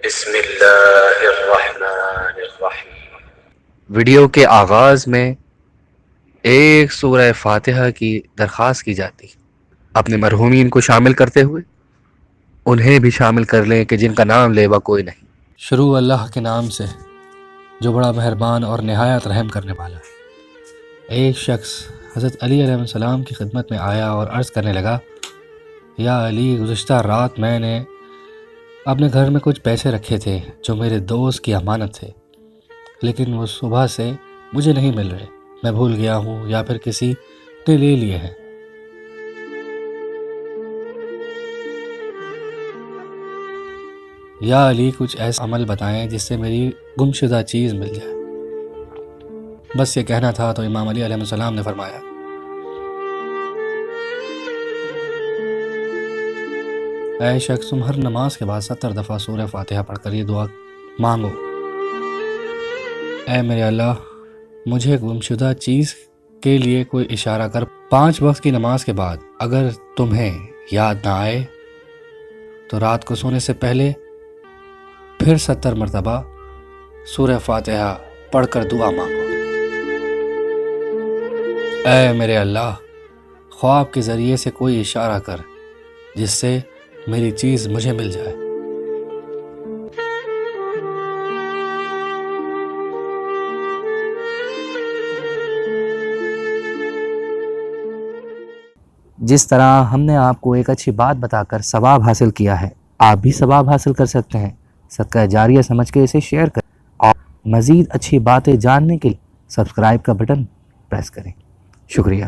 بسم اللہ الرحمن الرحیم۔ ویڈیو کے آغاز میں ایک سورہ فاتحہ کی درخواست کی جاتی، اپنے مرحومین کو شامل کرتے ہوئے انہیں بھی شامل کر لیں کہ جن کا نام لیوا کوئی نہیں۔ شروع اللہ کے نام سے جو بڑا مہربان اور نہایت رحم کرنے والا ہے۔ ایک شخص حضرت علی علیہ السلام کی خدمت میں آیا اور عرض کرنے لگا، یا علی، گزشتہ رات میں نے اپنے گھر میں کچھ پیسے رکھے تھے جو میرے دوست کی امانت تھے، لیکن وہ صبح سے مجھے نہیں مل رہے۔ میں بھول گیا ہوں یا پھر کسی نے لے لیے ہیں۔ یا علی، کچھ ایسا عمل بتائیں جس سے میری گمشدہ چیز مل جائے۔ بس یہ کہنا تھا تو امام علی علیہ السلام نے فرمایا، اے شخص، تم ہر نماز کے بعد 70 دفعہ سورہ فاتحہ پڑھ کر یہ دعا مانگو، اے میرے اللہ، مجھے گمشدہ چیز کے لیے کوئی اشارہ کر۔ 5 وقت کی نماز کے بعد اگر تمہیں یاد نہ آئے تو رات کو سونے سے پہلے پھر 70 مرتبہ سورہ فاتحہ پڑھ کر دعا مانگو، اے میرے اللہ، خواب کے ذریعے سے کوئی اشارہ کر جس سے میری چیز مجھے مل جائے۔ جس طرح ہم نے آپ کو ایک اچھی بات بتا کر ثواب حاصل کیا ہے، آپ بھی ثواب حاصل کر سکتے ہیں۔ صدقہ جاریہ سمجھ کے اسے شیئر کریں اور مزید اچھی باتیں جاننے کے لیے سبسکرائب کا بٹن پریس کریں۔ شکریہ۔